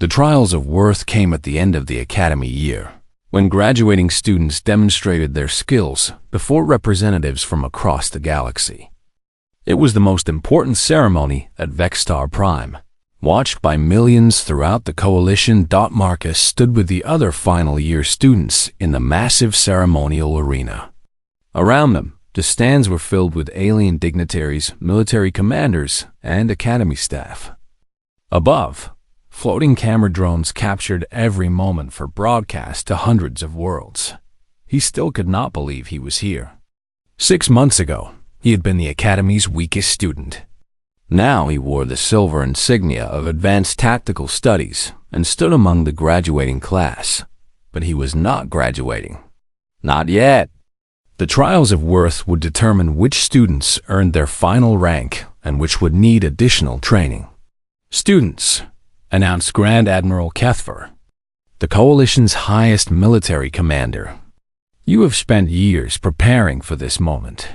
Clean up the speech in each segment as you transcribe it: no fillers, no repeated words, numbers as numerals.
The trials of worth came at the end of the academy year, when graduating students demonstrated their skills before representatives from across the galaxy. It was the most important ceremony at Vextar Prime, watched by millions throughout the coalition. Marcus stood with the other final year students in the massive ceremonial arena. Around them, the stands were filled with alien dignitaries, military commanders, and academy staff. Above, floating camera drones captured every moment for broadcast to hundreds of worlds. He still could not believe he was here. 6 months ago, he had been the Academy's weakest student. Now he wore the silver insignia of Advanced Tactical Studies and stood among the graduating class. But he was not graduating. Not yet. The trials of worth would determine which students earned their final rank and which would need additional training. Students, announced Grand Admiral Kethver, the Coalition's highest military commander. You have spent years preparing for this moment.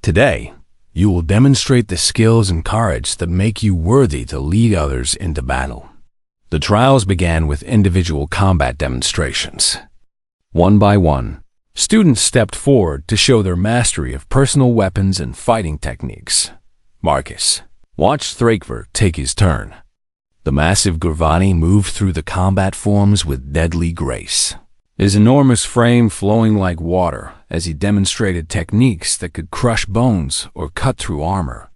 Today, you will demonstrate the skills and courage that make you worthy to lead others into battle. The trials began with individual combat demonstrations. One by one, students stepped forward to show their mastery of personal weapons and fighting techniques. Marcus watched Thrakver take his turn. The massive Gurvani moved through the combat forms with deadly grace, his enormous frame flowing like water as he demonstrated techniques that could crush bones or cut through armor.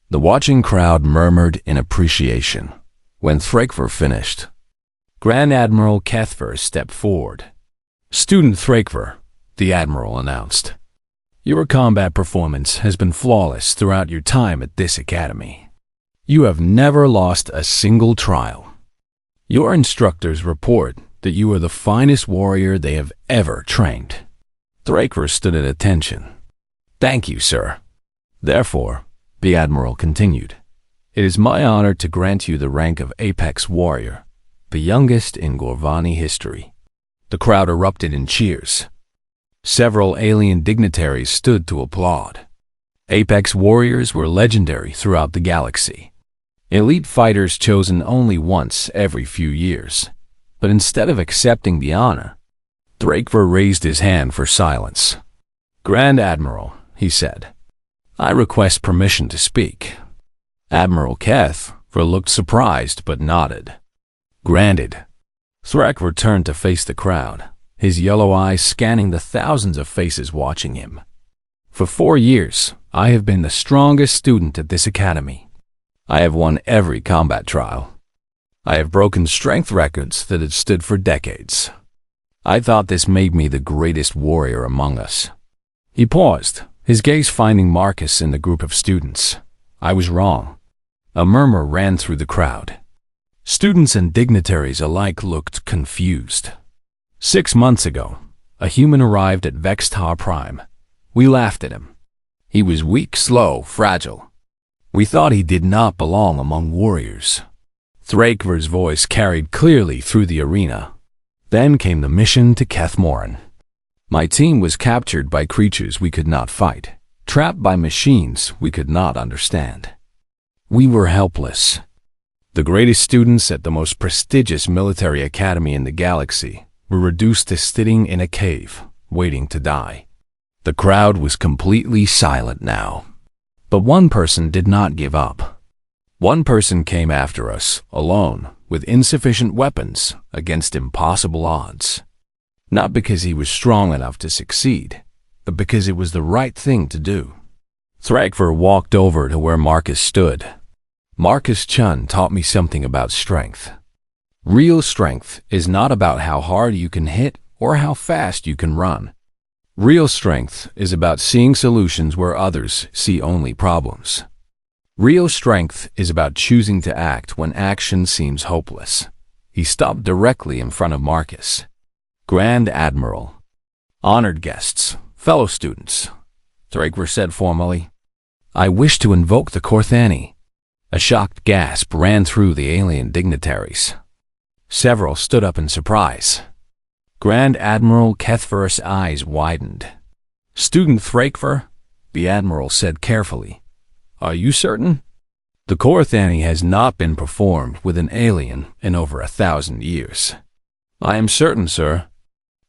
The watching crowd murmured in appreciation. When Thrakver finished, Grand Admiral Kethver stepped forward. Student Thrakver, the Admiral announced, your combat performance has been flawless throughout your time at this academy. You have never lost a single trial. Your instructors report that you are the finest warrior they have ever trained. Thrakver stood at attention. Thank you, sir. Therefore, the Admiral continued, it is my honor to grant you the rank of Apex Warrior, the youngest in Gorvani history. The crowd erupted in cheers. Several alien dignitaries stood to applaud. Apex Warriors were legendary throughout the galaxy. Elite fighters chosen only once every few years. But instead of accepting the honor, Thrakver raised his hand for silence. Grand Admiral, he said, I request permission to speak. Admiral Kethver looked surprised but nodded. Granted. Thrakver turned to face the crowd, his yellow eyes scanning the thousands of faces watching him. For 4 years, I have been the strongest student at this academy. I have won every combat trial. I have broken strength records that had stood for decades. I thought this made me the greatest warrior among us. He paused, his gaze finding Marcus in the group of students. I was wrong. A murmur ran through the crowd. Students and dignitaries alike looked confused. 6 months ago, a human arrived at Vextar Prime. We laughed at him. He was weak, slow, fragile. We thought he did not belong among warriors. Thrakver's voice carried clearly through the arena. Then came the mission to Kethmoran. My team was captured by creatures we could not fight, trapped by machines we could not understand. We were helpless. The greatest students at the most prestigious military academy in the galaxy were reduced to sitting in a cave, waiting to die. The crowd was completely silent now. But one person did not give up. One person came after us, alone, with insufficient weapons, against impossible odds. Not because he was strong enough to succeed, but because it was the right thing to do. Thrakver walked over to where Marcus stood. Marcus Chun taught me something about strength. Real strength is not about how hard you can hit or how fast you can run. Real strength is about seeing solutions where others see only problems. Real strength is about choosing to act when action seems hopeless. He stopped directly in front of Marcus. Grand Admiral, honored guests, fellow students, Thrakver said formally, I wish to invoke the Korthani. A shocked gasp ran through the alien dignitaries. Several stood up in surprise. Grand Admiral Kethver's eyes widened. Student Thrakver, the Admiral said carefully, are you certain? The Korthani has not been performed with an alien in over 1,000 years. I am certain, sir.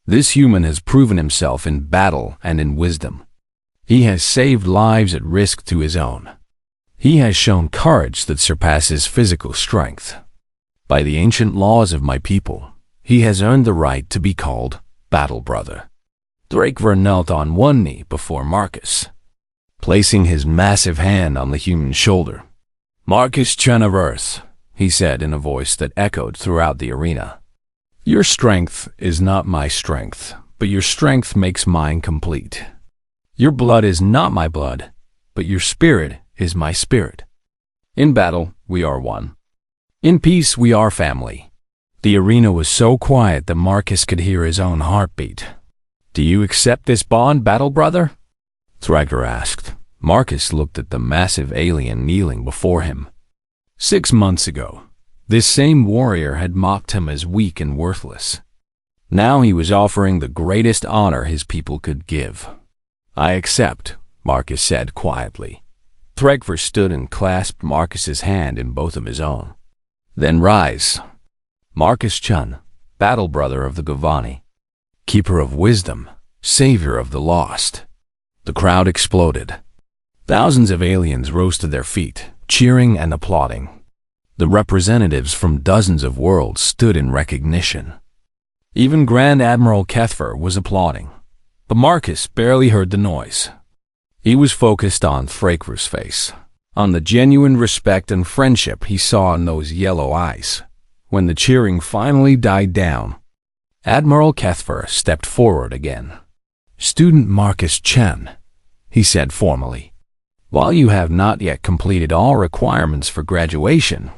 This human has proven himself in battle and in wisdom. He has saved lives at risk to his own. He has shown courage that surpasses physical strength. By the ancient laws of my people, he has earned the right to be called Battle Brother. Thrakvar knelt on one knee before Marcus, placing his massive hand on the human's shoulder. Marcus Chen of Earth, he said in a voice that echoed throughout the arena. Your strength is not my strength, but your strength makes mine complete. Your blood is not my blood, but your spirit is my spirit. In battle, we are one. In peace, we are family. The arena was so quiet that Marcus could hear his own heartbeat. Do you accept this bond, Battle Brother? Thrakvar asked. Marcus looked at the massive alien kneeling before him. 6 months ago, this same warrior had mocked him as weak and worthless. Now he was offering the greatest honor his people could give. I accept, Marcus said quietly. Thrakvar stood and clasped Marcus's hand in both of his own. Then rise. Marcus Chun, Battle Brother of the Govani, Keeper of Wisdom, Savior of the Lost. The crowd exploded. Thousands of aliens rose to their feet, cheering and applauding. The representatives from dozens of worlds stood in recognition. Even Grand Admiral Kethfer was applauding, but Marcus barely heard the noise. He was focused on Thrakvar's face, on the genuine respect and friendship he saw in those yellow eyes. When the cheering finally died down, Admiral Kethfer stepped forward again. Student Marcus Chen, he said formally. While you have not yet completed all requirements for graduation,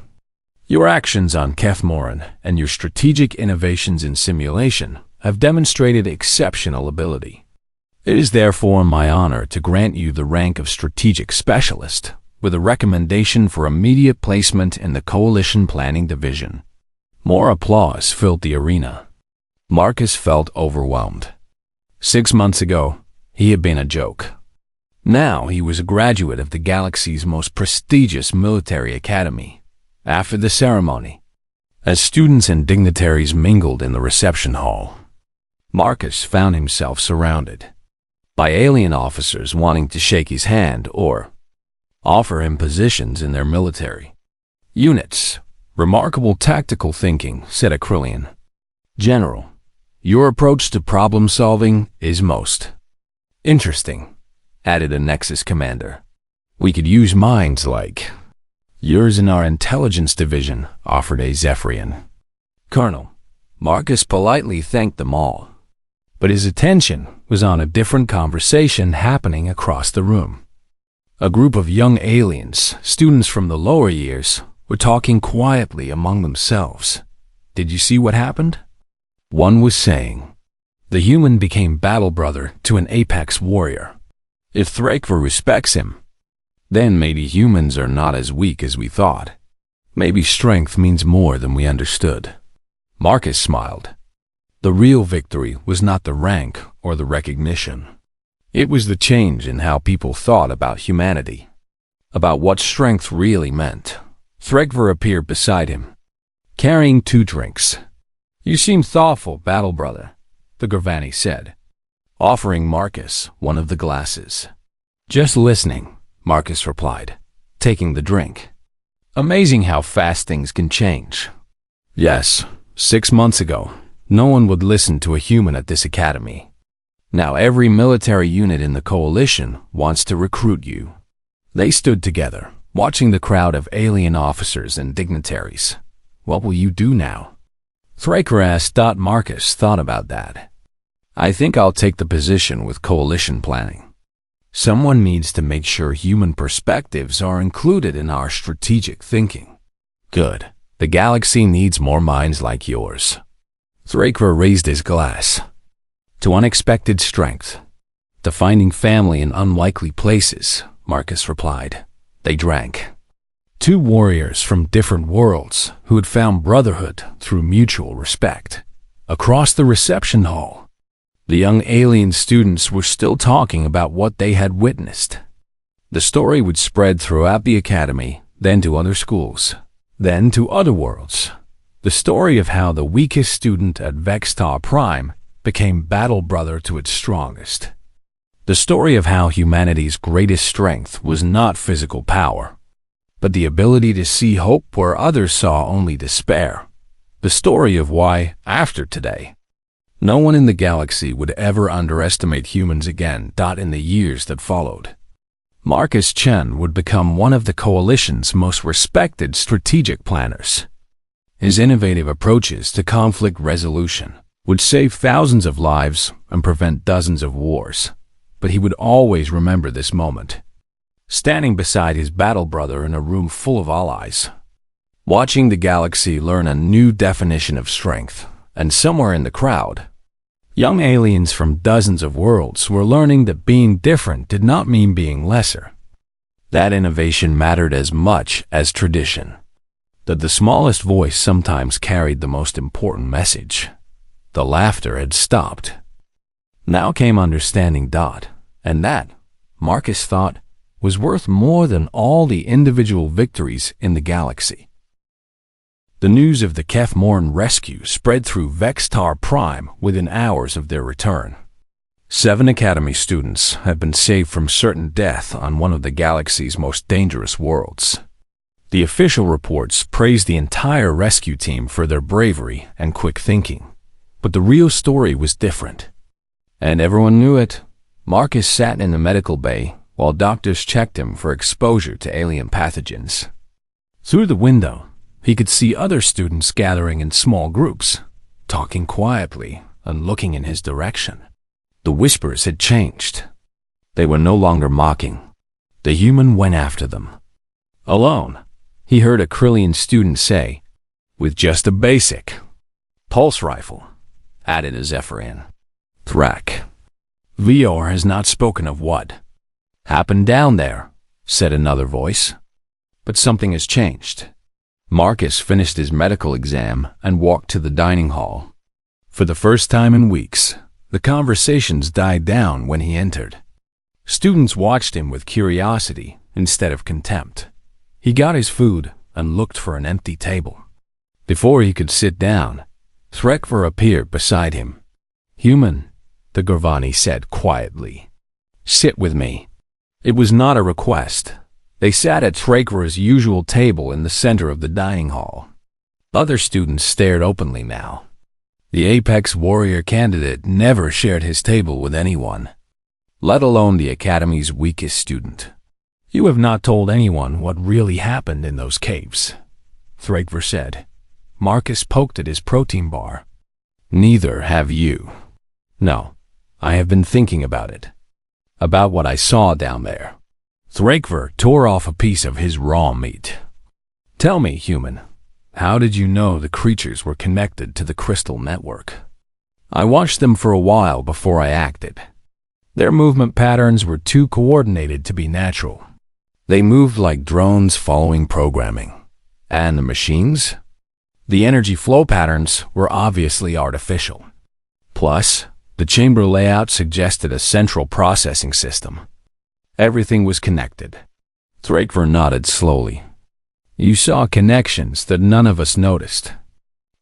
your actions on Kethmoran and your strategic innovations in simulation have demonstrated exceptional ability. It is therefore my honor to grant you the rank of Strategic Specialist with a recommendation for immediate placement in the Coalition Planning Division. More applause filled the arena. Marcus felt overwhelmed. 6 months ago, he had been a joke. Now he was a graduate of the galaxy's most prestigious military academy. After the ceremony, as students and dignitaries mingled in the reception hall, Marcus found himself surrounded by alien officers wanting to shake his hand or offer him positions in their military units. Remarkable tactical thinking, said Acrylian. General, your approach to problem solving is most interesting, added a Nexus commander. We could use minds like yours in our intelligence division, offered a Zephyrian. Colonel, Marcus politely thanked them all, but his attention was on a different conversation happening across the room. A group of young aliens, students from the lower years, were talking quietly among themselves. Did you see what happened? One was saying, the human became battle brother to an apex warrior. If Thrakvar respects him, then maybe humans are not as weak as we thought. Maybe strength means more than we understood. Marcus smiled. The real victory was not the rank or the recognition. It was the change in how people thought about humanity, about what strength really meant. Thrakvar appeared beside him, carrying 2 drinks. You seem thoughtful, Battle Brother, the Gravani said, offering Marcus one of the glasses. Just listening, Marcus replied, taking the drink. Amazing how fast things can change. Yes, 6 months ago, no one would listen to a human at this academy. Now every military unit in the coalition wants to recruit you. They stood together, watching the crowd of alien officers and dignitaries. What will you do now? Thrakvar asked. Marcus thought about that. I think I'll take the position with coalition planning. Someone needs to make sure human perspectives are included in our strategic thinking. Good. The galaxy needs more minds like yours. Thrakvar raised his glass. To unexpected strength. To finding family in unlikely places, Marcus replied. They drank. 2 warriors from different worlds who had found brotherhood through mutual respect. Across the reception hall, the young alien students were still talking about what they had witnessed. The story would spread throughout the academy then to other schools, then to other worlds. The story of how the weakest student at Vextar Prime became battle brother to its strongest. The story of how humanity's greatest strength was not physical power, but the ability to see hope where others saw only despair. The story of why, after today, no one in the galaxy would ever underestimate humans again. In the years that followed, Marcus Chen would become one of the coalition's most respected strategic planners. His innovative approaches to conflict resolution would save thousands of lives and prevent dozens of wars. But he would always remember this moment, standing beside his battle brother in a room full of allies, watching the galaxy learn a new definition of strength. And somewhere in the crowd, young aliens from dozens of worlds were learning that being different did not mean being lesser, that innovation mattered as much as tradition, that the smallest voice sometimes carried the most important message. The laughter had stopped. Now came understanding. And that, Marcus thought, was worth more than all the individual victories in the galaxy. The news of the Kef Morn rescue spread through Vextar Prime within hours of their return. 7 Academy students have been saved from certain death on one of the galaxy's most dangerous worlds. The official reports praised the entire rescue team for their bravery and quick thinking. But the real story was different. And everyone knew it. Marcus sat in the medical bay while doctors checked him for exposure to alien pathogens. Through the window, he could see other students gathering in small groups, talking quietly and looking in his direction. The whispers had changed. They were no longer mocking. The human went after them. Alone, he heard a Krillian student say, "With just a basic pulse rifle," added a Zephyrian. "Thrak. Vior has not spoken of what happened down there," said another voice. But something has changed. Marcus finished his medical exam and walked to the dining hall. For the first time in weeks, the conversations died down when he entered. Students watched him with curiosity instead of contempt. He got his food and looked for an empty table. Before he could sit down, Threkver appeared beside him. "Human," the Gravani said quietly. "Sit with me." It was not a request. They sat at Threkver's usual table in the center of the dining hall. Other students stared openly now. The Apex Warrior candidate never shared his table with anyone, let alone the Academy's weakest student. "You have not told anyone what really happened in those caves," Threkver said. Marcus poked at his protein bar. "Neither have you." "No, I have been thinking about it. About what I saw down there." Threkver tore off a piece of his raw meat. "Tell me, human, how did you know the creatures were connected to the crystal network?" "I watched them for a while before I acted. Their movement patterns were too coordinated to be natural. They moved like drones following programming. And the machines? The energy flow patterns were obviously artificial. Plus, the chamber layout suggested a central processing system. Everything was connected." Threkver nodded slowly. "You saw connections that none of us noticed.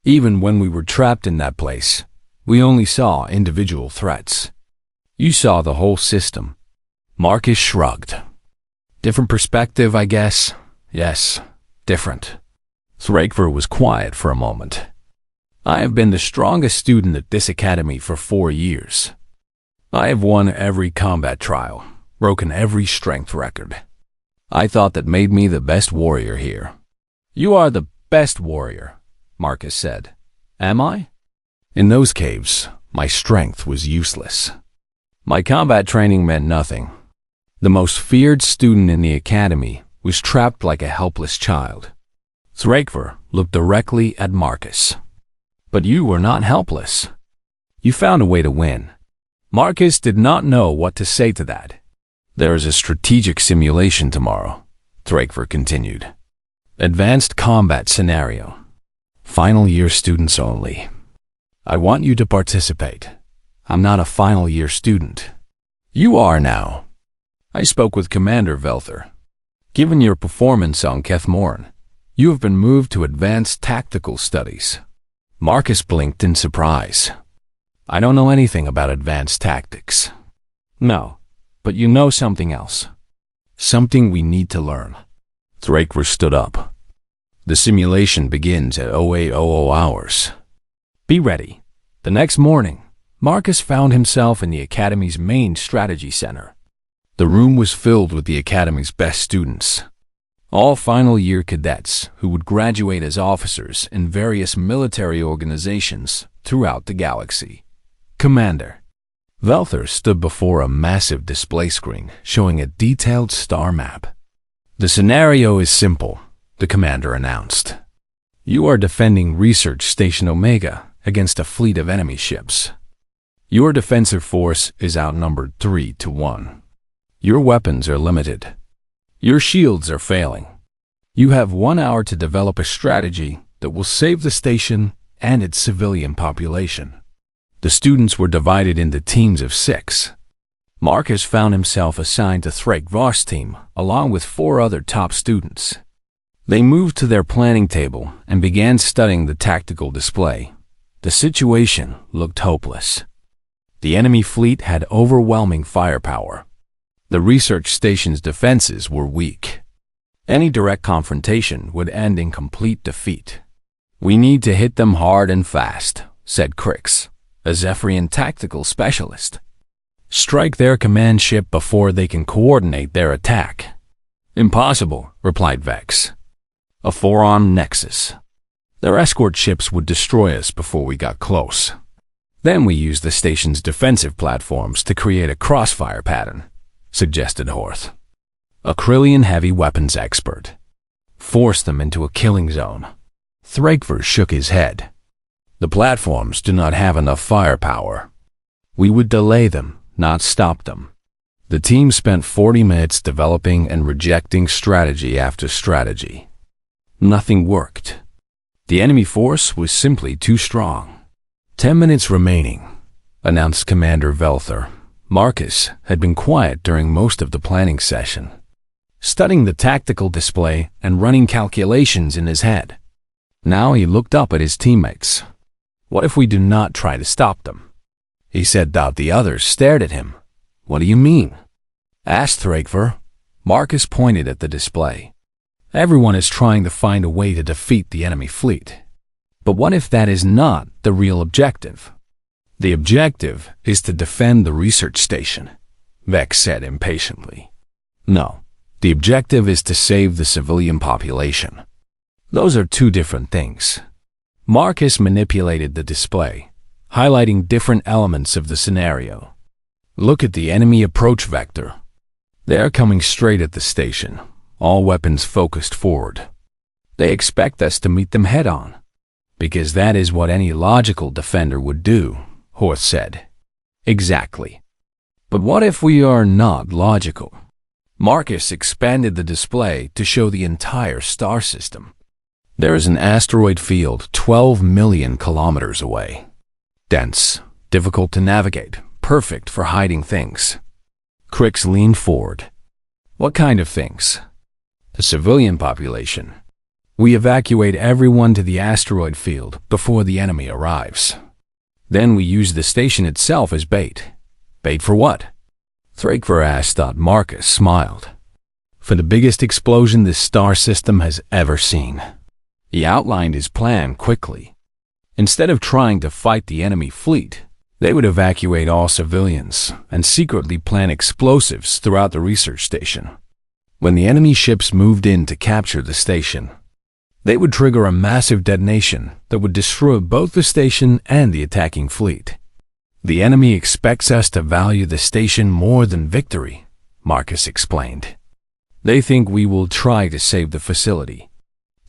Even when we were trapped in that place, we only saw individual threats. You saw the whole system." Marcus shrugged. "Different perspective, I guess. Yes, different." Threkver was quiet for a moment. "I have been the strongest student at this academy for 4 years. I have won every combat trial, broken every strength record. I thought that made me the best warrior here." "You are the best warrior," Marcus said. "Am I?" "In those caves, my strength was useless. My combat training meant nothing. The most feared student in the academy was trapped like a helpless child." Threkver looked directly at Marcus. "But you were not helpless. You found a way to win." Marcus did not know what to say to that. "There is a strategic simulation tomorrow," Threkver continued. "Advanced combat scenario. Final year students only. I want you to participate. I'm not a final year student. You are now." "I spoke with Commander Velther. Given your performance on Kethmorn, you have been moved to Advanced Tactical Studies. Marcus blinked in surprise. I don't know anything about advanced tactics. No, but you know something else. Something we need to learn. Thrakver stood up. The simulation begins at 0800 hours. Be ready. The next morning, Marcus found himself in the Academy's main strategy center. The room was filled with the Academy's best students. All final-year cadets who would graduate as officers in various military organizations throughout the galaxy. Commander. Velther stood before a massive display screen showing a detailed star map. The scenario is simple, the commander announced. You are defending Research Station Omega against a fleet of enemy ships. Your defensive force is outnumbered 3-1. Your weapons are limited. Your shields are failing. You have 1 hour to develop a strategy that will save the station and its civilian population. The students were divided into teams of 6. Marcus found himself assigned to Thrakvar's team along with 4 other top students. They moved to their planning table and began studying the tactical display. The situation looked hopeless. The enemy fleet had overwhelming firepower. The research station's defenses were weak. Any direct confrontation would end in complete defeat. We need to hit them hard and fast, said Crix, a Zephyrian tactical specialist. Strike their command ship before they can coordinate their attack. Impossible, replied Vex. A 4-armed nexus. Their escort ships would destroy us before we got close. Then we use the station's defensive platforms to create a crossfire pattern, suggested Horth, a Krillian heavy weapons expert. Force them into a killing zone. Thrakver shook his head. The platforms do not have enough firepower. We would delay them, not stop them. The team spent 40 minutes developing and rejecting strategy after strategy. Nothing worked. The enemy force was simply too strong. 10 minutes remaining, announced Commander Velther. Marcus had been quiet during most of the planning session, studying the tactical display and running calculations in his head. Now he looked up at his teammates. What if we do not try to stop them? He said. The others stared at him. What do you mean? Asked Thrakver. Marcus pointed at the display. Everyone is trying to find a way to defeat the enemy fleet. But what if that is not the real objective? The objective is to defend the research station, Vex said impatiently. No, the objective is to save the civilian population. Those are two different things. Marcus manipulated the display, highlighting different elements of the scenario. Look at the enemy approach vector. They are coming straight at the station, all weapons focused forward. They expect us to meet them head-on, because that is what any logical defender would do, Horth said. Exactly. But what if we are not logical? Marcus expanded the display to show the entire star system. There is an asteroid field 12 million kilometers away. Dense, difficult to navigate, perfect for hiding things. Crix leaned forward. What kind of things? The civilian population. We evacuate everyone to the asteroid field before the enemy arrives. Then we use the station itself as bait. Bait for what? Thrakver asked. Marcus smiled. For the biggest explosion this star system has ever seen. He outlined his plan quickly. Instead of trying to fight the enemy fleet, they would evacuate all civilians and secretly plant explosives throughout the research station. When the enemy ships moved in to capture the station, they would trigger a massive detonation that would destroy both the station and the attacking fleet. The enemy expects us to value the station more than victory, Marcus explained. They think we will try to save the facility.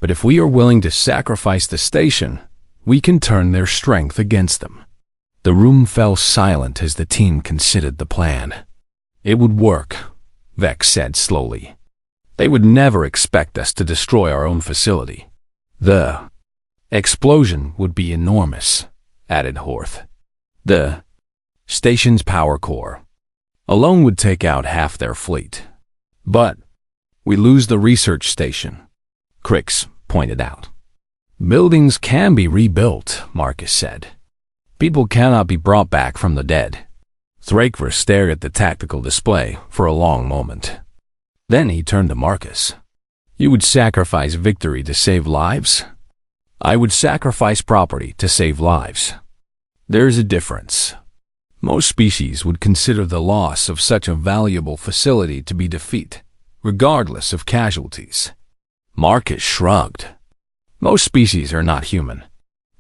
But if we are willing to sacrifice the station, we can turn their strength against them. The room fell silent as the team considered the plan. It would work, Vex said slowly. They would never expect us to destroy our own facility. The explosion would be enormous, added Horth. The station's power core alone would take out half their fleet. But We lose the research station, Crix pointed out. Buildings can be rebuilt, Marcus said. People cannot be brought back from the dead. Thrakver stared at the tactical display for a long moment. Then he turned to Marcus. You would sacrifice victory to save lives? I would sacrifice property to save lives. There's a difference. Most species would consider the loss of such a valuable facility to be defeat, regardless of casualties. Marcus shrugged. Most species are not human.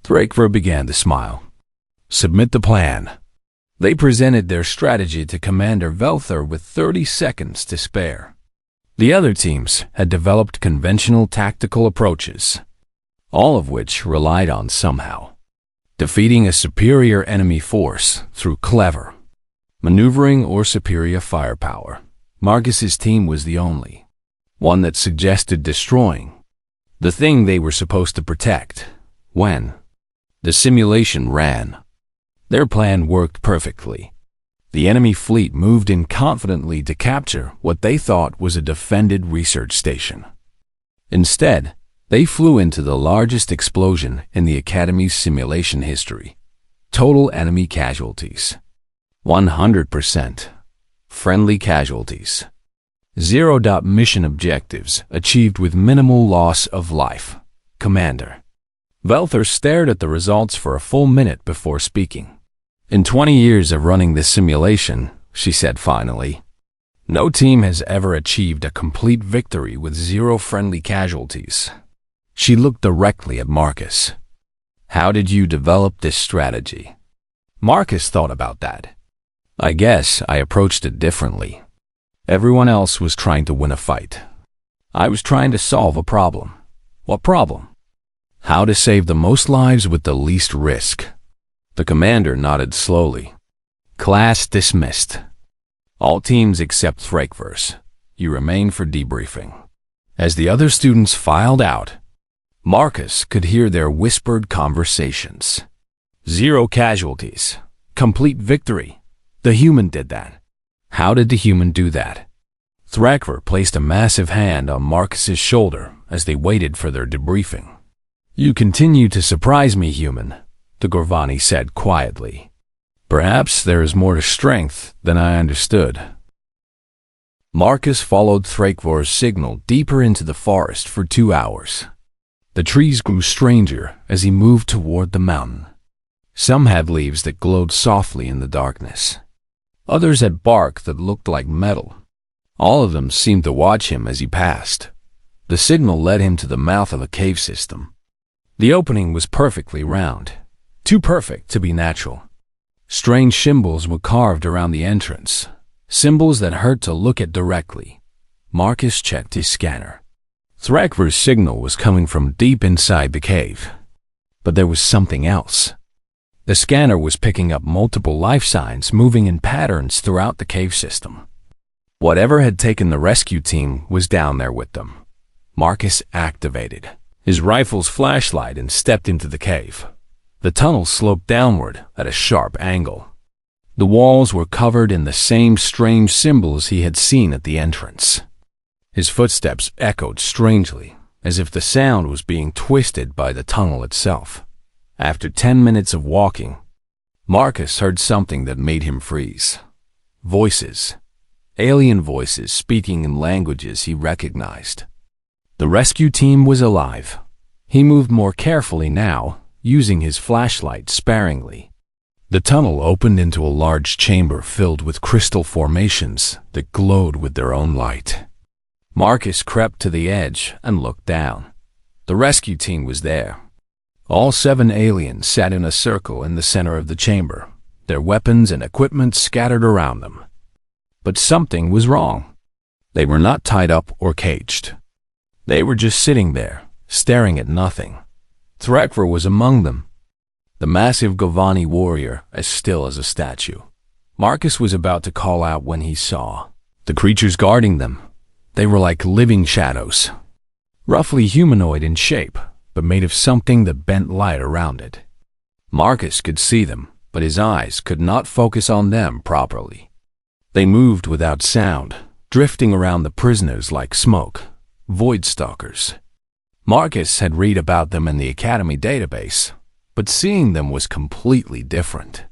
Thrakver began to smile. Submit the plan. They presented their strategy to Commander Velther with 30 seconds to spare. The other teams had developed conventional tactical approaches, all of which relied on somehow defeating a superior enemy force through clever maneuvering or superior firepower. Marcus's team was the only one that suggested destroying the thing they were supposed to protect. When the simulation ran, their plan worked perfectly. The enemy fleet moved in confidently to capture what they thought was a defended research station. Instead, they flew into the largest explosion in the Academy's simulation history. Total enemy casualties: 100%. Friendly casualties: 0. Mission objectives achieved with minimal loss of life. Commander Velther stared at the results for a full minute before speaking. In 20 years of running this simulation, she said finally, no team has ever achieved a complete victory with 0 friendly casualties. She looked directly at Marcus. How did you develop this strategy? Marcus thought about that. I guess I approached it differently. Everyone else was trying to win a fight. I was trying to solve a problem. What problem? How to save the most lives with the least risk. The commander nodded slowly. Class dismissed. All teams except Thrakver's. You remain for debriefing. As the other students filed out, Marcus could hear their whispered conversations. 0 casualties. Complete victory. The human did that. How did the human do that? Thrakver placed a massive hand on Marcus's shoulder as they waited for their debriefing. You continue to surprise me, human, the Gorvani said quietly. Perhaps there is more to strength than I understood. Marcus followed Thrakvor's signal deeper into the forest for 2 hours. The trees grew stranger as he moved toward the mountain. Some had leaves that glowed softly in the darkness. Others had bark that looked like metal. All of them seemed to watch him as he passed. The signal led him to the mouth of a cave system. The opening was perfectly round, too perfect to be natural. Strange symbols were carved around the entrance, symbols that hurt to look at directly. Marcus checked his scanner. Thrakver's signal was coming from deep inside the cave. But there was something else. The scanner was picking up multiple life signs moving in patterns throughout the cave system. Whatever had taken the rescue team was down there with them. Marcus activated his rifle's flashlight and stepped into the cave. The tunnel sloped downward at a sharp angle. The walls were covered in the same strange symbols he had seen at the entrance. His footsteps echoed strangely, as if the sound was being twisted by the tunnel itself. After 10 minutes of walking, Marcus heard something that made him freeze. Voices. Alien voices speaking in languages he recognized. The rescue team was alive. He moved more carefully now, using his flashlight sparingly. The tunnel opened into a large chamber filled with crystal formations that glowed with their own light. Marcus crept to the edge and looked down. The rescue team was there. All 7 aliens sat in a circle in the center of the chamber, their weapons and equipment scattered around them. But something was wrong. They were not tied up or caged. They were just sitting there, staring at nothing. Thrakver was among them, the massive Govani warrior, as still as a statue. Marcus was about to call out when he saw the creatures guarding them. They were like living shadows, roughly humanoid in shape, but made of something that bent light around it. Marcus could see them, but his eyes could not focus on them properly. They moved without sound, drifting around the prisoners like smoke, void stalkers. Marcus had read about them in the Academy database, but seeing them was completely different.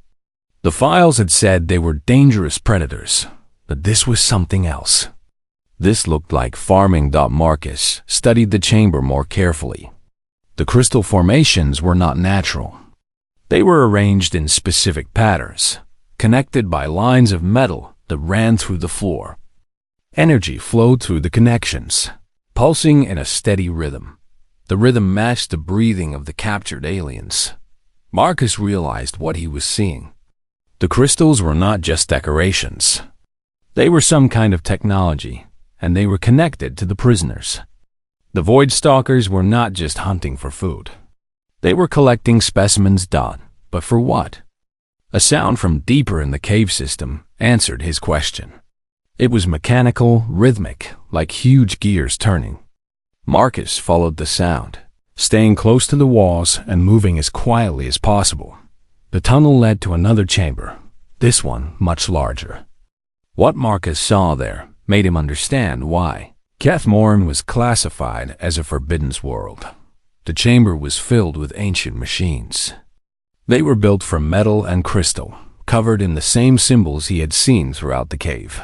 The files had said they were dangerous predators, but this was something else. This looked like farming. Marcus studied the chamber more carefully. The crystal formations were not natural. They were arranged in specific patterns, connected by lines of metal that ran through the floor. Energy flowed through the connections, pulsing in a steady rhythm. The rhythm matched the breathing of the captured aliens. Marcus realized what he was seeing. The crystals were not just decorations. They were some kind of technology, and they were connected to the prisoners. The void stalkers were not just hunting for food. They were collecting specimens. But for what? A sound from deeper in the cave system answered his question. It was mechanical, rhythmic, like huge gears turning. Marcus followed the sound, staying close to the walls and moving as quietly as possible. The tunnel led to another chamber, this one much larger. What Marcus saw there made him understand why Kethmoran was classified as a forbidden world. The chamber was filled with ancient machines. They were built from metal and crystal, covered in the same symbols he had seen throughout the cave.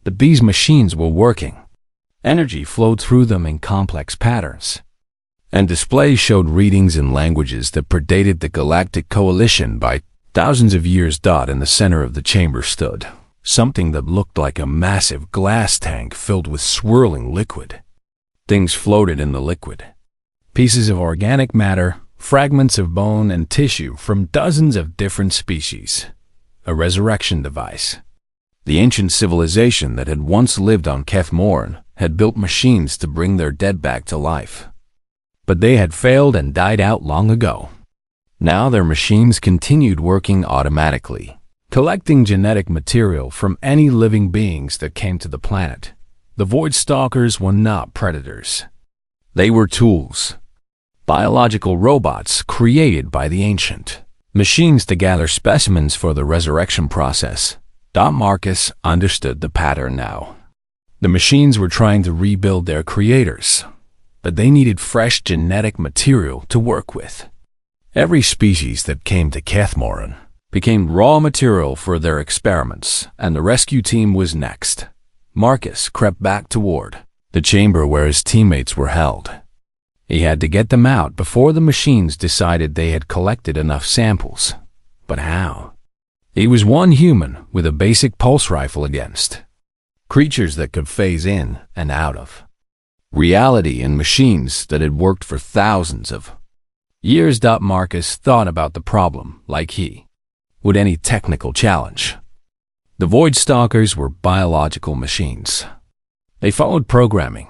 These machines were working. Energy flowed through them in complex patterns, and displays showed readings in languages that predated the Galactic Coalition by thousands of years. In the center of the chamber stood something that looked like a massive glass tank filled with swirling liquid. Things floated in the liquid. Pieces of organic matter, fragments of bone and tissue from dozens of different species. A resurrection device. The ancient civilization that had once lived on Kethmoran had built machines to bring their dead back to life. But they had failed and died out long ago. Now their machines continued working automatically, collecting genetic material from any living beings that came to the planet. The Void Stalkers were not predators. They were tools. Biological robots created by the ancient. Machines to gather specimens for the resurrection process. Marcus understood the pattern now. The machines were trying to rebuild their creators, but they needed fresh genetic material to work with. Every species that came to Kethmoran became raw material for their experiments, and the rescue team was next. Marcus crept back toward the chamber where his teammates were held. He had to get them out before the machines decided they had collected enough samples. But how? He was one human with a basic pulse rifle against creatures that could phase in and out of reality and machines that had worked for thousands of years. Marcus thought about the problem like he would any technical challenge. The Void Stalkers were biological machines. They followed programming,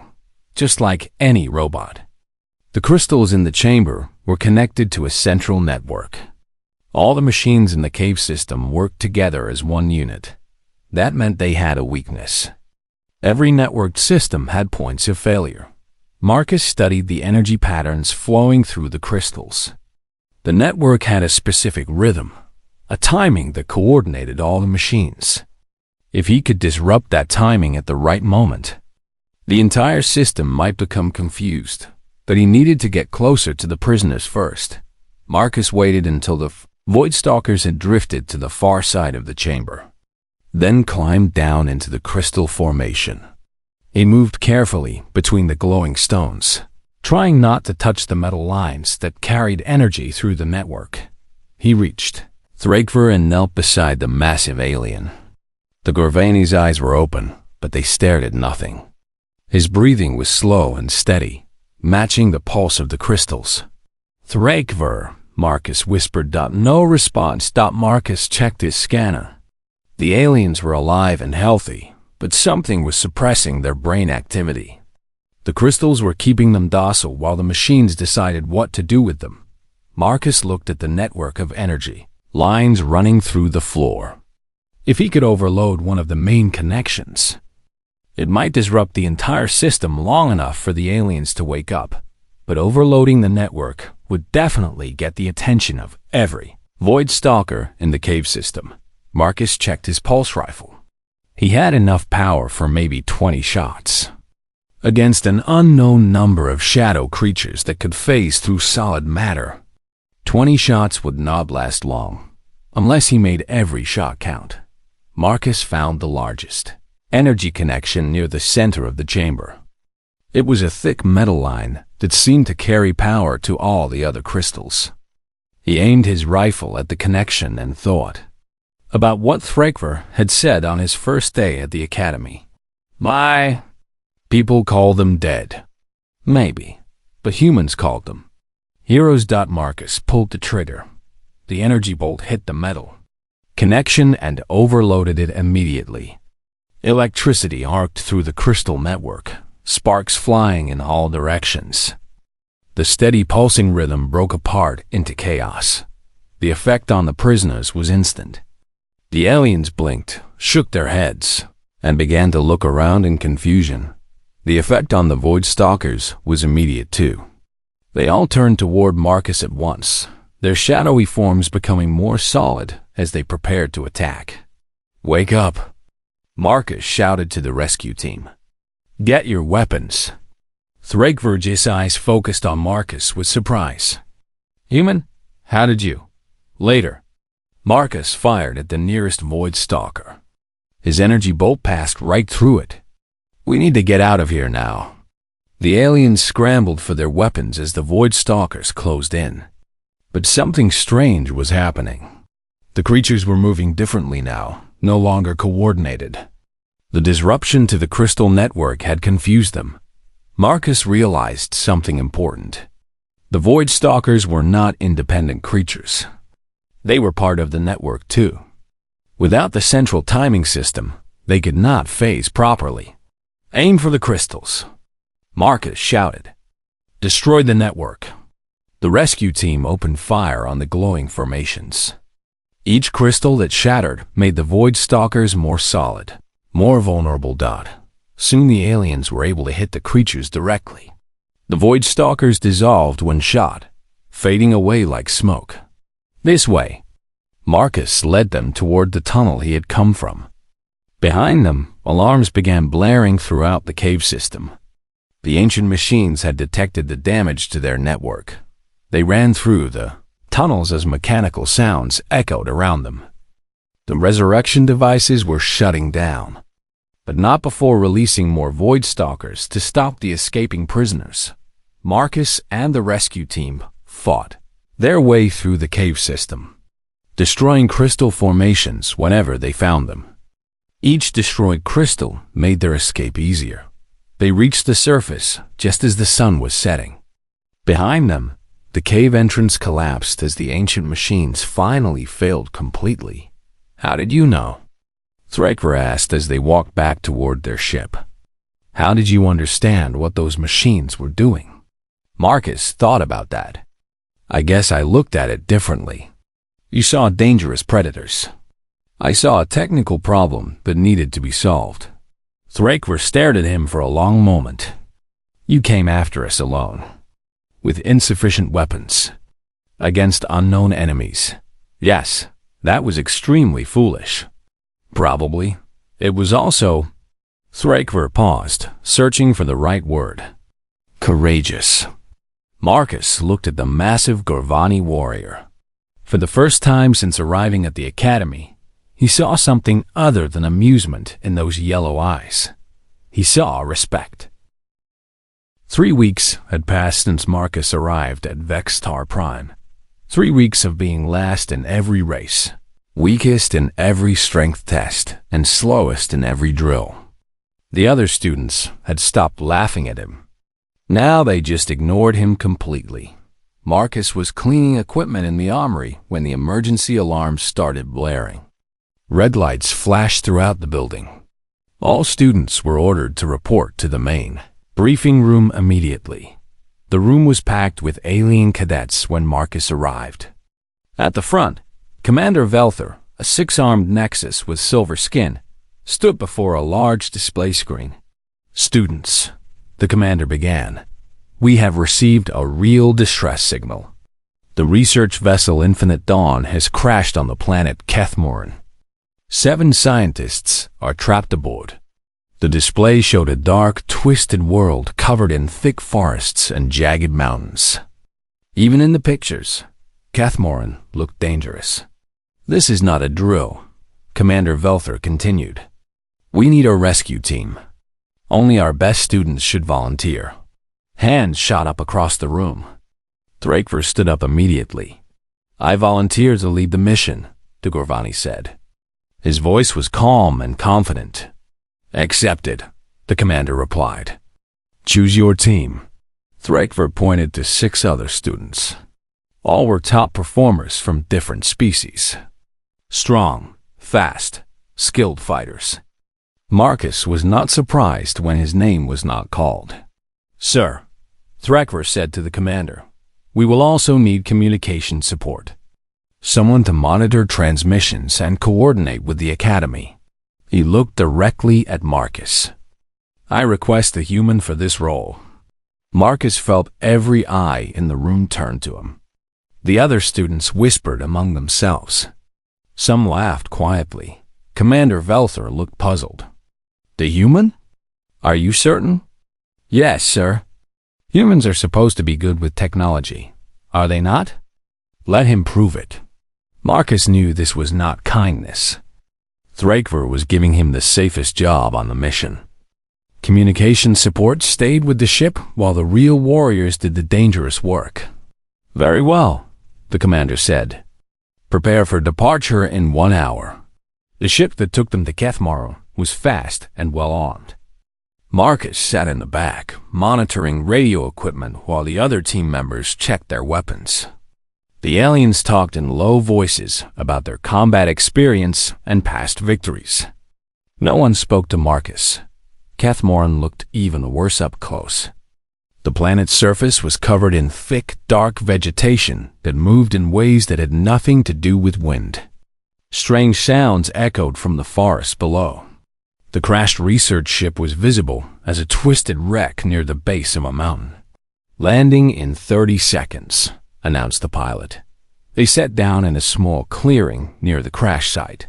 just like any robot. The crystals in the chamber were connected to a central network. All the machines in the cave system worked together as one unit. That meant they had a weakness. Every networked system had points of failure. Marcus studied the energy patterns flowing through the crystals. The network had a specific rhythm, a timing that coordinated all the machines. If he could disrupt that timing at the right moment, the entire system might become confused. But he needed to get closer to the prisoners first. Marcus waited until the Void Stalkers had drifted to the far side of the chamber, then climbed down into the crystal formation. He moved carefully between the glowing stones, trying not to touch the metal lines that carried energy through the network. He reached Thrakvar and knelt beside the massive alien. The Gorvani's eyes were open, but they stared at nothing. His breathing was slow and steady, matching the pulse of the crystals. Thrakvar, Marcus whispered. No response. Marcus checked his scanner. The aliens were alive and healthy, but something was suppressing their brain activity. The crystals were keeping them docile while the machines decided what to do with them. Marcus looked at the network of energy, lines running through the floor. If he could overload one of the main connections, it might disrupt the entire system long enough for the aliens to wake up. But overloading the network would definitely get the attention of every Void Stalker in the cave system. Marcus checked his pulse rifle. He had enough power for maybe 20 shots against an unknown number of shadow creatures that could phase through solid matter. 20 shots would not last long, unless he made every shot count. Marcus found the largest energy connection near the center of the chamber. It was a thick metal line that seemed to carry power to all the other crystals. He aimed his rifle at the connection and thought about what Thrakvar had said on his first day at the academy. My people call them dead. Maybe, but humans called them heroes. Marcus pulled the trigger. The energy bolt hit the metal connection and overloaded it immediately. Electricity arced through the crystal network, sparks flying in all directions. The steady pulsing rhythm broke apart into chaos. The effect on the prisoners was instant. The aliens blinked, shook their heads, and began to look around in confusion. The effect on the Void Stalkers was immediate too. They all turned toward Marcus at once, their shadowy forms becoming more solid as they prepared to attack. "Wake up!" Marcus shouted to the rescue team. "Get your weapons." Thrakvar's eyes focused on Marcus with surprise. "Human, how did you?" Later, Marcus fired at the nearest Void Stalker. His energy bolt passed right through it. "We need to get out of here now." The aliens scrambled for their weapons as the Void Stalkers closed in. But something strange was happening. The creatures were moving differently now, no longer coordinated. The disruption to the crystal network had confused them. Marcus realized something important. The Void Stalkers were not independent creatures. They were part of the network too. Without the central timing system, they could not phase properly. "Aim for the crystals," Marcus shouted. "Destroy the network." The rescue team opened fire on the glowing formations. Each crystal that shattered made the Void Stalkers more solid, more vulnerable. Soon the aliens were able to hit the creatures directly. The Void Stalkers dissolved when shot, fading away like smoke. "This way." Marcus led them toward the tunnel he had come from. Behind them, alarms began blaring throughout the cave system. The ancient machines had detected the damage to their network. They ran through the tunnels as mechanical sounds echoed around them. The resurrection devices were shutting down, but not before releasing more Void Stalkers to stop the escaping prisoners. Marcus and the rescue team fought their way through the cave system, destroying crystal formations whenever they found them. Each destroyed crystal made their escape easier. They reached the surface just as the sun was setting. Behind them, the cave entrance collapsed as the ancient machines finally failed completely. "How did you know?" Thrakvar asked as they walked back toward their ship. "How did you understand what those machines were doing?" Marcus thought about that. "I guess I looked at it differently. You saw dangerous predators. I saw a technical problem that needed to be solved." Thrakvar stared at him for a long moment. "You came after us alone, with insufficient weapons, against unknown enemies. Yes, that was extremely foolish. Probably. It was also—" Thrakvar paused, searching for the right word. "Courageous." Marcus looked at the massive Gorvani warrior. For the first time since arriving at the academy, he saw something other than amusement in those yellow eyes. He saw respect. 3 weeks had passed since Marcus arrived at Vextar Prime. 3 weeks of being last in every race, weakest in every strength test, and slowest in every drill. The other students had stopped laughing at him. Now they just ignored him completely. Marcus was cleaning equipment in the armory when the emergency alarms started blaring. Red lights flashed throughout the building. All students were ordered to report to the main briefing room immediately. The room was packed with alien cadets when Marcus arrived. At the front, Commander Velther, a 6-armed Nexus with silver skin, stood before a large display screen. "Students," the commander began, "we have received a real distress signal. The research vessel Infinite Dawn has crashed on the planet Kethmoran. 7 scientists are trapped aboard. The display showed a dark, twisted world covered in thick forests and jagged mountains. Even in the pictures, Cathmoran looked dangerous. "This is not a drill," Commander Velther continued. "We need a rescue team. Only our best students should volunteer." Hands shot up across the room. Thrakver stood up immediately. "I volunteer to lead the mission," Dugorvani said. His voice was calm and confident. "Accepted," the commander replied. "Choose your team." Thrakver pointed to 6 other students. All were top performers from different species. Strong, fast, skilled fighters. Marcus was not surprised when his name was not called. "Sir," Thrakver said to the commander, "we will also need communication support. Someone to monitor transmissions and coordinate with the Academy." He looked directly at Marcus. "I request a human for this role." Marcus felt every eye in the room turn to him. The other students whispered among themselves. Some laughed quietly. Commander Velther looked puzzled. "The human? Are you certain?" "Yes, sir. Humans are supposed to be good with technology, are they not? Let him prove it." Marcus knew this was not kindness. Thrakver was giving him the safest job on the mission. Communication support stayed with the ship while the real warriors did the dangerous work. "Very well," the commander said. "Prepare for departure in 1 hour." The ship that took them to Cathmoran was fast and well armed. Marcus sat in the back, monitoring radio equipment while the other team members checked their weapons. The aliens talked in low voices about their combat experience and past victories. No one spoke to Marcus. Cathmoran looked even worse up close. The planet's surface was covered in thick, dark vegetation that moved in ways that had nothing to do with wind. Strange sounds echoed from the forest below. The crashed research ship was visible as a twisted wreck near the base of a mountain. "Landing in 30 seconds. Announced the pilot. They sat down in a small clearing near the crash site.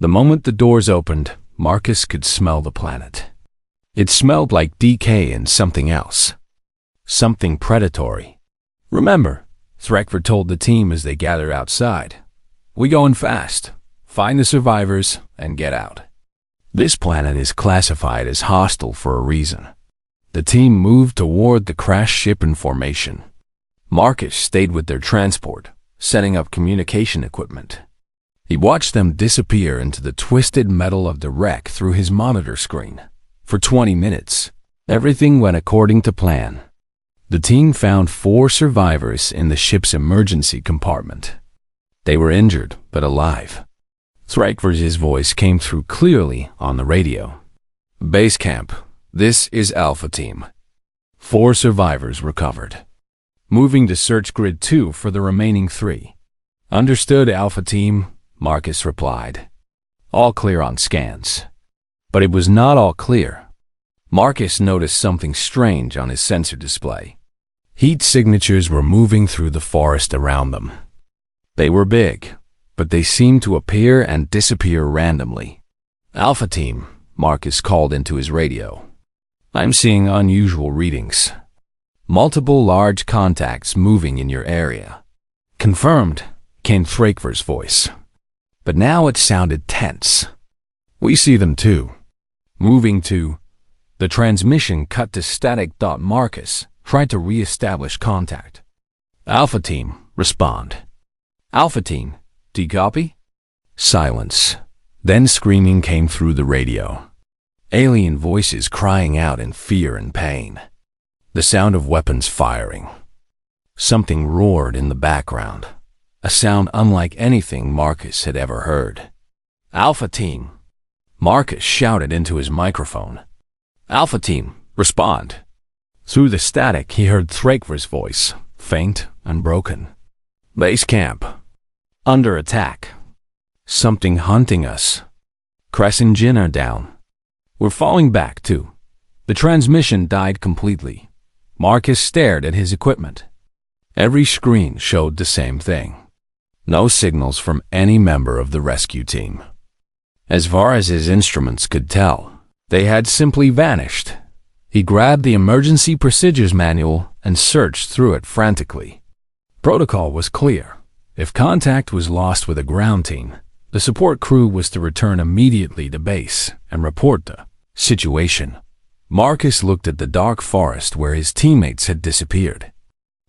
The moment the doors opened, Marcus could smell the planet. It smelled like decay and something else. Something predatory. "Remember," Thrakver told the team as they gathered outside, "we going fast. Find the survivors and get out." This planet is classified as hostile for a reason. The team moved toward the crash ship in formation. Marcus stayed with their transport, setting up communication equipment. He watched them disappear into the twisted metal of the wreck through his monitor screen. For 20 minutes, everything went according to plan. The team found 4 survivors in the ship's emergency compartment. They were injured, but alive. Thrakver's voice came through clearly on the radio. "Base camp, this is Alpha Team. 4 survivors recovered. Moving to Search Grid 2 for the remaining 3. "Understood, Alpha Team," Marcus replied. "All clear on scans." But it was not all clear. Marcus noticed something strange on his sensor display. Heat signatures were moving through the forest around them. They were big, but they seemed to appear and disappear randomly. "Alpha Team," Marcus called into his radio. "I'm seeing unusual readings. Multiple large contacts moving in your area." "Confirmed," came Thrakver's voice. But now it sounded tense. "We see them too." Moving to... The transmission cut to static. Marcus tried to re-establish contact. "Alpha Team, respond." "Alpha Team, do you copy?" Silence. Then screaming came through the radio. Alien voices crying out in fear and pain. The sound of weapons firing. Something roared in the background, a sound unlike anything Marcus had ever heard. "Alpha Team," Marcus shouted into his microphone. "Alpha Team, respond." Through the static, he heard Thrakver's voice, faint and broken. "Base camp. Under attack. Something hunting us. Crescent Jinn are down. We're falling back, too." The transmission died completely. Marcus stared at his equipment. Every screen showed the same thing. No signals from any member of the rescue team. As far as his instruments could tell, they had simply vanished. He grabbed the emergency procedures manual and searched through it frantically. Protocol was clear. If contact was lost with a ground team, the support crew was to return immediately to base and report the situation. Marcus looked at the dark forest where his teammates had disappeared.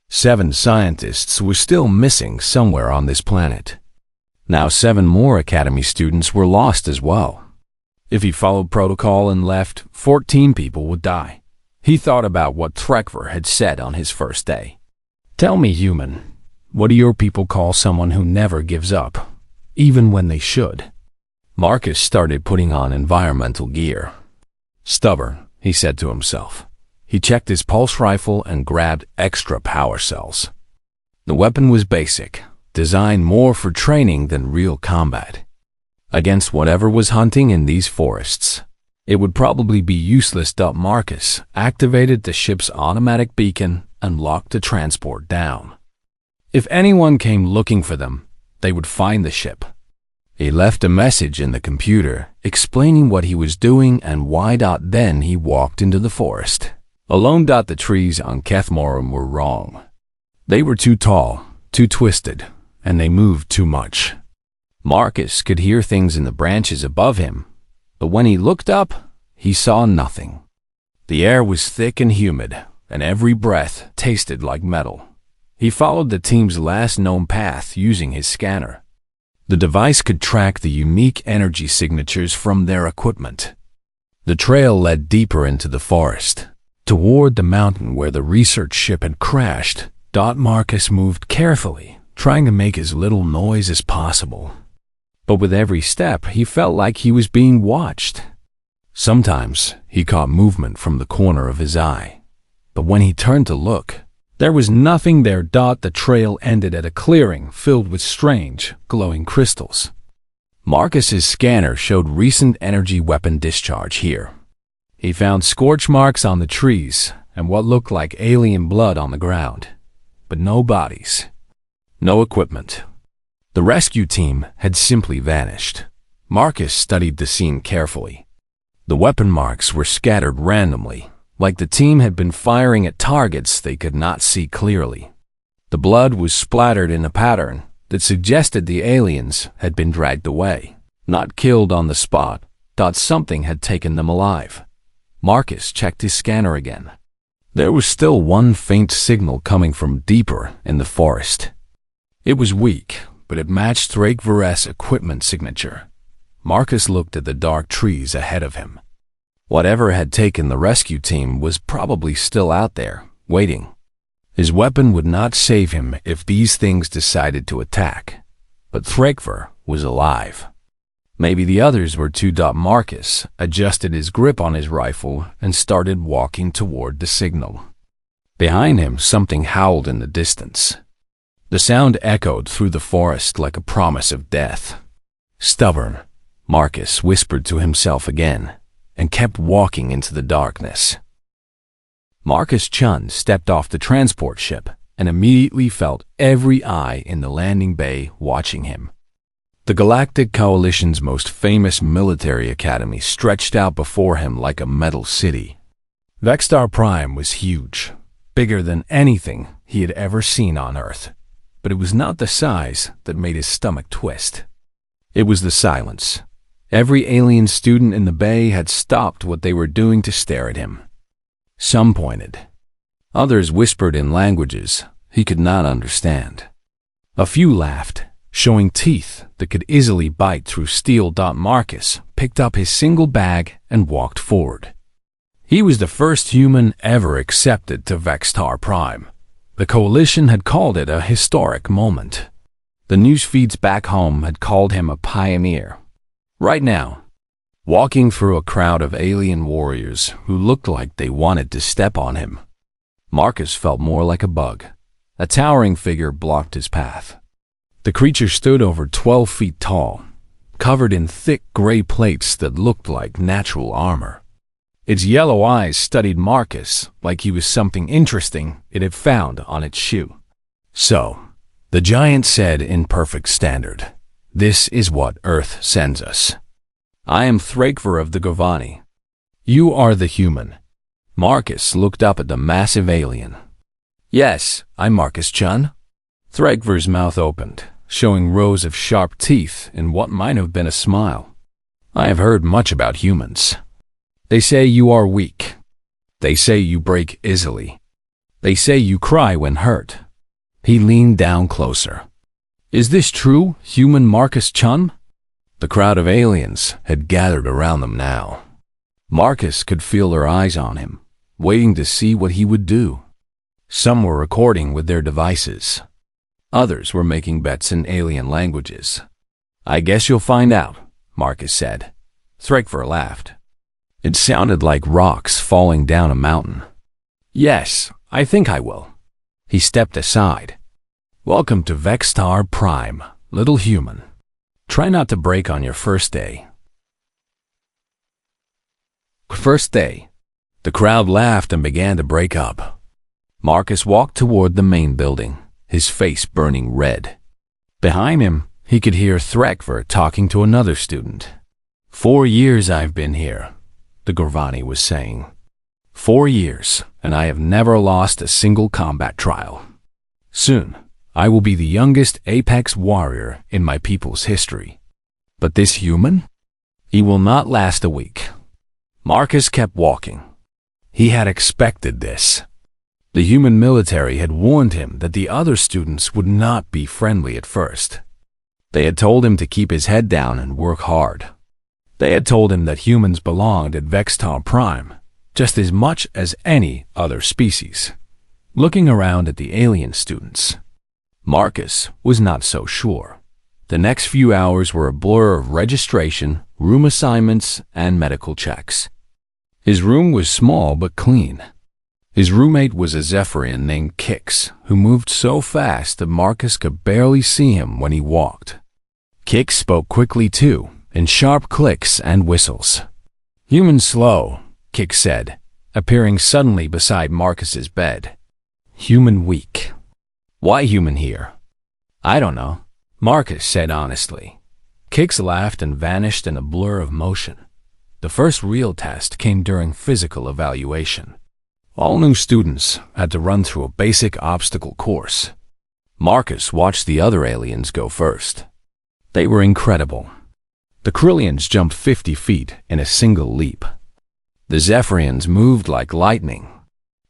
7 scientists were still missing somewhere on this planet. Now 7 more Academy students were lost as well. If he followed protocol and left, 14 people would die. He thought about what Trekver had said on his first day. "Tell me, human, what do your people call someone who never gives up, even when they should?" Marcus started putting on environmental gear. "Stubborn," he said to himself. He checked his pulse rifle and grabbed extra power cells. The weapon was basic, designed more for training than real combat. Against whatever was hunting in these forests, it would probably be useless. Marcus activated the ship's automatic beacon and locked the transport down. If anyone came looking for them, they would find the ship. He left a message in the computer explaining what he was doing and why. Then he walked into the forest. Alone. The trees on Kethmorum were wrong. They were too tall, too twisted, and they moved too much. Marcus could hear things in the branches above him, but when he looked up, he saw nothing. The air was thick and humid, and every breath tasted like metal. He followed the team's last known path using his scanner. The device could track the unique energy signatures from their equipment. The trail led deeper into the forest, toward the mountain where the research ship had crashed. Marcus moved carefully, trying to make as little noise as possible. But with every step, he felt like he was being watched. Sometimes he caught movement from the corner of his eye, but when he turned to look, there was nothing there. The trail ended at a clearing filled with strange, glowing crystals. Marcus's scanner showed recent energy weapon discharge here. He found scorch marks on the trees and what looked like alien blood on the ground, but no bodies, no equipment. The rescue team had simply vanished. Marcus studied the scene carefully. The weapon marks were scattered randomly, like the team had been firing at targets they could not see clearly. The blood was splattered in a pattern that suggested the aliens had been dragged away, not killed on the spot. Something had taken them alive. Marcus checked his scanner again. There was still one faint signal coming from deeper in the forest. It was weak, but it matched Trekver's equipment signature. Marcus looked at the dark trees ahead of him. Whatever had taken the rescue team was probably still out there, waiting. His weapon would not save him if these things decided to attack, but Trekver was alive. Maybe the others were too. Marcus adjusted his grip on his rifle and started walking toward the signal. Behind him, something howled in the distance. The sound echoed through the forest like a promise of death. "Stubborn," Marcus whispered to himself again, and kept walking into the darkness. Marcus Chun stepped off the transport ship and immediately felt every eye in the landing bay watching him. The Galactic Coalition's most famous military academy stretched out before him like a metal city. Vextar Prime was huge, bigger than anything he had ever seen on Earth. But it was not the size that made his stomach twist. It was the silence. Every alien student in the bay had stopped what they were doing to stare at him. Some pointed. Others whispered in languages he could not understand. A few laughed, showing teeth that could easily bite through steel. Marcus picked up his single bag and walked forward. He was the first human ever accepted to Vextar Prime. The Coalition had called it a historic moment. The news feeds back home had called him a pioneer. Right now, walking through a crowd of alien warriors who looked like they wanted to step on him, Marcus felt more like a bug. A towering figure blocked his path. The creature stood over 12 feet tall, covered in thick gray plates that looked like natural armor. Its yellow eyes studied Marcus like he was something interesting it had found on its shoe. "So," the giant said in perfect standard, "this is what Earth sends us." I am Thrakvar of the Govani. You are the human. Marcus looked up at the massive alien. Yes, I'm Marcus Chun. Thrakvar's mouth opened, showing rows of sharp teeth in what might have been a smile. I have heard much about humans. They say you are weak. They say you break easily. They say you cry when hurt. He leaned down closer. Is this true, human Marcus Chun? The crowd of aliens had gathered around them now. Marcus could feel their eyes on him, waiting to see what he would do. Some were recording with their devices. Others were making bets in alien languages. I guess you'll find out, Marcus said. Thrakvar laughed. It sounded like rocks falling down a mountain. Yes, I think I will. He stepped aside. Welcome to Vextar Prime, little human. Try not to break on your first day. First day. The crowd laughed and began to break up. Marcus walked toward the main building, his face burning red. Behind him, he could hear Thrakvar talking to another student. 4 years I've been here, the Gorvani was saying. 4 years, and I have never lost a single combat trial. Soon, I will be the youngest apex warrior in my people's history. But this human? He will not last a week. Marcus kept walking. He had expected this. The human military had warned him that the other students would not be friendly at first. They had told him to keep his head down and work hard. They had told him that humans belonged at Vextar Prime, just as much as any other species. Looking around at the alien students, Marcus was not so sure. The next few hours were a blur of registration, room assignments, and medical checks. His room was small but clean. His roommate was a Zephyrian named Kix, who moved so fast that Marcus could barely see him when he walked. Kix spoke quickly too, in sharp clicks and whistles. Human slow, Kix said, appearing suddenly beside Marcus's bed. Human weak. Why human here? I don't know, Marcus said honestly. Kix laughed and vanished in a blur of motion. The first real test came during physical evaluation. All new students had to run through a basic obstacle course. Marcus watched the other aliens go first. They were incredible. The Krillians jumped 50 feet in a single leap. The Zephyrians moved like lightning.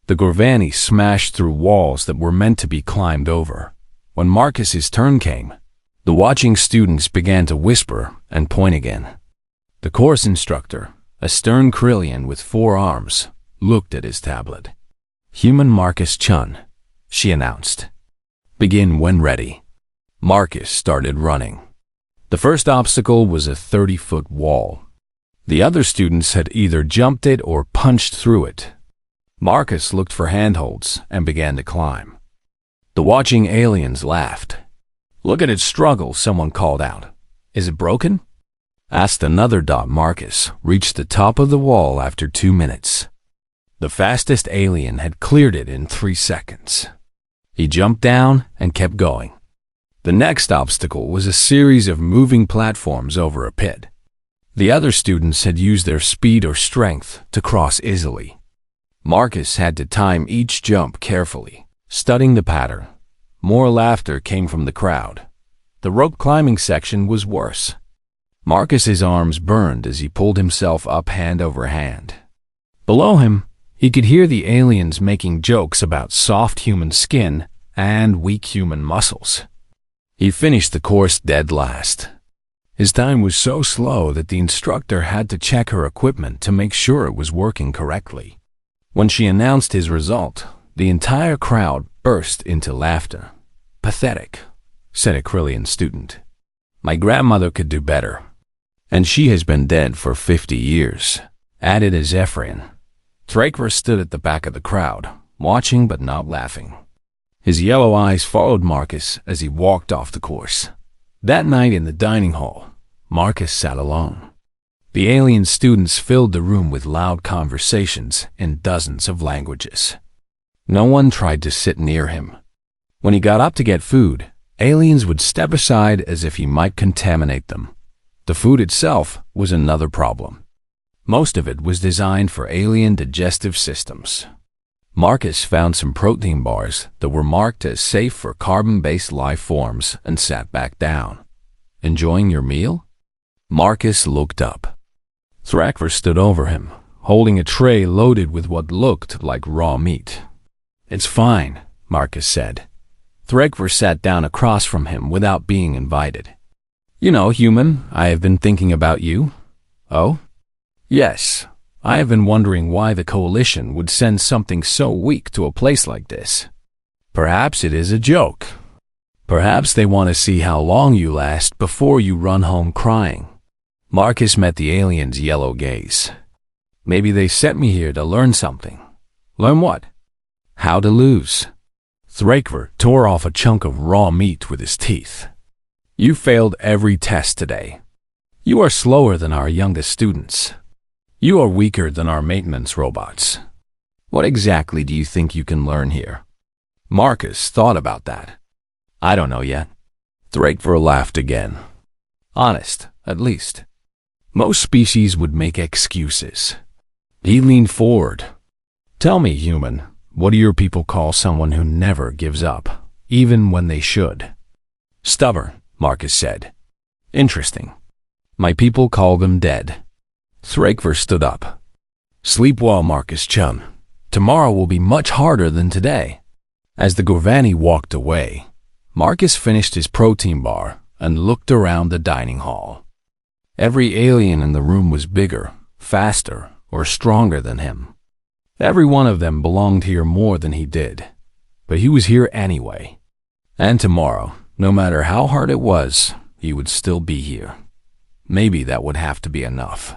The Gorvani smashed through walls that were meant to be climbed over. When Marcus's turn came, the watching students began to whisper and point again. The course instructor, a stern Krillian with 4 arms, looked at his tablet. Human Marcus Chun, she announced. Begin when ready. Marcus started running. The first obstacle was a 30-foot wall. The other students had either jumped it or punched through it. Marcus looked for handholds and began to climb. The watching aliens laughed. Look at it struggle, someone called out. Is it broken? Asked another. Marcus reached the top of the wall after 2 minutes. The fastest alien had cleared it in 3 seconds. He jumped down and kept going. The next obstacle was a series of moving platforms over a pit. The other students had used their speed or strength to cross easily. Marcus had to time each jump carefully, studying the pattern. More laughter came from the crowd. The rope climbing section was worse. Marcus's arms burned as he pulled himself up hand over hand. Below him, he could hear the aliens making jokes about soft human skin and weak human muscles. He finished the course dead last. His time was so slow that the instructor had to check her equipment to make sure it was working correctly. When she announced his result, the entire crowd burst into laughter. Pathetic, said a Krillian student. My grandmother could do better. And she has been dead for 50 years, added a Zephyrian. Thrakvar stood at the back of the crowd, watching but not laughing. His yellow eyes followed Marcus as he walked off the course. That night in the dining hall, Marcus sat alone. The alien students filled the room with loud conversations in dozens of languages. No one tried to sit near him. When he got up to get food, aliens would step aside as if he might contaminate them. The food itself was another problem. Most of it was designed for alien digestive systems. Marcus found some protein bars that were marked as safe for carbon-based life forms and sat back down. Enjoying your meal? Marcus looked up. Thrakver stood over him, holding a tray loaded with what looked like raw meat. It's fine, Marcus said. Thrakver sat down across from him without being invited. You know, human, I have been thinking about you. Oh? Yes. I have been wondering why the Coalition would send something so weak to a place like this. Perhaps it is a joke. Perhaps they want to see how long you last before you run home crying. Marcus met the alien's yellow gaze. Maybe they sent me here to learn something. Learn what? How to lose. Thrakver tore off a chunk of raw meat with his teeth. You failed every test today. You are slower than our youngest students. You are weaker than our maintenance robots. What exactly do you think you can learn here? Marcus thought about that. I don't know yet. Thrakver laughed again. Honest, at least. Most species would make excuses. He leaned forward. Tell me, human, what do your people call someone who never gives up, even when they should? Stubborn, Marcus said. Interesting. My people call them dead. Thrakver stood up. Sleep well, Marcus Chun. Tomorrow will be much harder than today. As the Gorvani walked away, Marcus finished his protein bar and looked around the dining hall. Every alien in the room was bigger, faster, or stronger than him. Every one of them belonged here more than he did, but he was here anyway. And tomorrow, no matter how hard it was, he would still be here. Maybe that would have to be enough.